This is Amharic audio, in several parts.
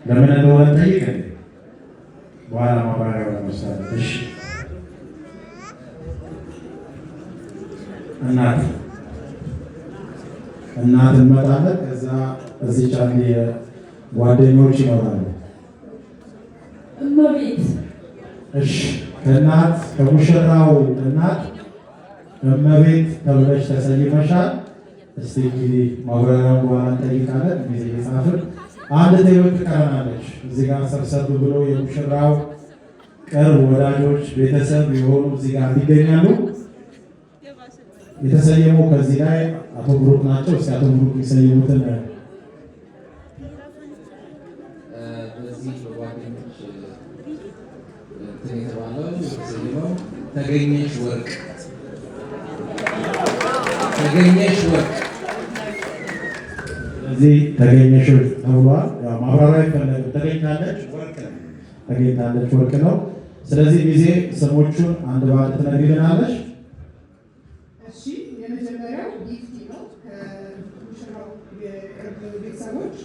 ለምን እንደሆነ ጠይቀኝ በኋላ ማብራሪያው ለመስጠት። እሺ እናት እንመጣለን። ከዛ እዚህ ጫፍ ጓደኞች ይኖራሉ። እመቤት እሺ ከእናት ከሙሽራው እናት እመቤት ተብለሽ ተሰይመሻል። እስቲ እንግዲህ ማብራሪያውን በኋላ እንጠይቃለን። ጊዜ የጻፍን አንድ ቴብል ትቀረናለች። እዚህ ጋር ሰብሰብ ብሎ የሙሽራው ቅርብ ወዳጆች ቤተሰብ የሆኑ እዚህ ጋር ይገኛሉ። የተሰየሙ ከዚህ ላይ አቶ ብሩክ ናቸው። እስኪ አቶ ብሩክ የሰየሙትን ተገኘሽ ወርቅ ተገኘሽ ወርቅ እዚህ ተገኘሽ ተብሏል። ማብራሪያ ይፈለግ ተገኝታለች ወርቅ ነው። ስለዚህ ጊዜ ስሞቹን አንድ ባንድ ትነግሪልናለች። እሺ የመጀመሪያው ጊፍቲ ነው ከሙሽራው የቅርብ ቤተሰቦች፣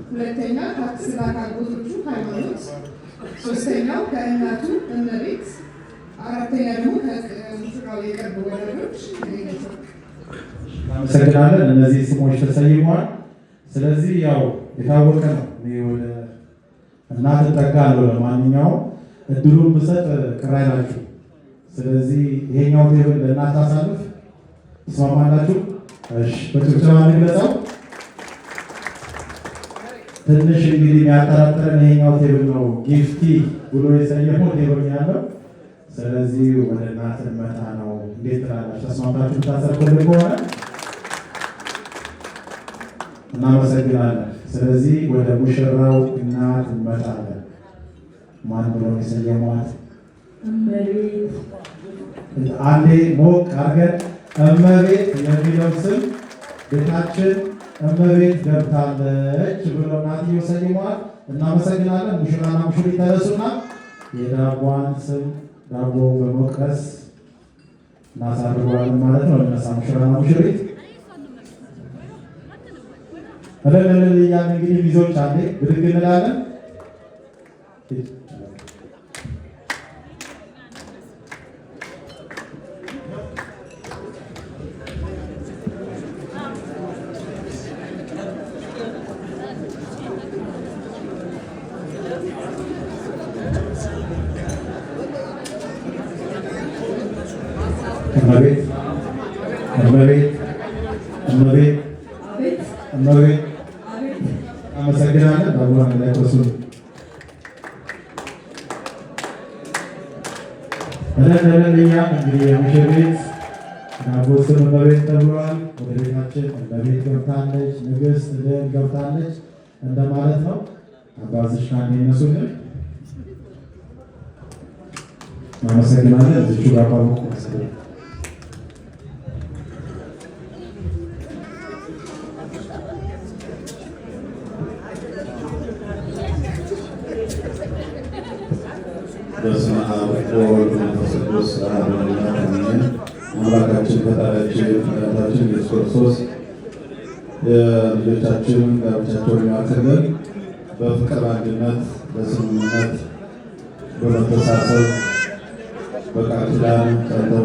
ሁለተኛ ከአክስትና ከአጎቶቹ ሃይማኖት፣ ሶስተኛው ከእናቱ እመቤት፣ አራተኛ ደግሞ ከሙሽራው የቅርብ ወዳጆች። አመሰግናለን። እነዚህ ስሞች ተሰይመዋል። ስለዚህ ያው የታወቀ ነው። ወደ እናት እጠጋለሁ። ለማንኛውም እድሉን ብሰጥ ቅር አይላችሁ። ስለዚህ ይሄኛው ቴብል ለእናት አሳልፍ ትስማማላችሁ? እሺ በጭብጨባ እንግለጸው። ትንሽ እንግዲህ የሚያጠራጥረን ይሄኛው ቴብል ነው። ጊፍቲ ብሎ የሰየመው ቴብል ያለው። ስለዚህ ወደ እናት እንመጣ ነው። እንዴት ትላላችሁ? ተስማምታችሁ ታሰርኩልን ከሆነ እናመሰግናለን። ስለዚህ ወደ ሙሽራው እናት እንመጣለን። ማን ብሎ የሰየሟት? እመቤት። አንዴ ሞቅ አድርገን እመቤት የሚለው ስም ቤታችን እመቤት ገብታለች ብሎ እናትየው ሰይሟት። እናመሰግናለን። ሙሽራና ሙሽሪት ተነሱና የዳቧን ስም ዳቦ በመቅረስ እናሳርገዋለን ማለት ነው። ለነሳ ሙሽራና ሙሽሪት እልል እያልን እንግዲህ ሚዜዎች አለ ብድግ እንላለን። እመቤት እመቤት እመቤት እመቤት አመሰግናለን። ባቡራን ላይ ቆሱ እለለለያ እንግዲህ የሙሽሪት ዳቦስም እመቤት ተብሏል። ወደ ቤታችን እመቤት ገብታለች፣ ንግስት ልዕልት ገብታለች እንደማለት ነው። አባዝሽ ካን ይነሱልን። አመሰግናለን። እዚቹ ጋር ባቡቁ መሰለኝ በስመ አብ ወወልድ ወመንፈስ ቅዱስ አሐዱ አምላክ አሜን። አምላካችን ፈጣሪያችን መድኃኒታችን ኢየሱስ ክርስቶስ የልጆቻችን ጋብቻቸውን ይባርክልን። በፍቅር አንድነት፣ በስምምነት፣ በመተሳሰብ በቃል ኪዳን ጸንተው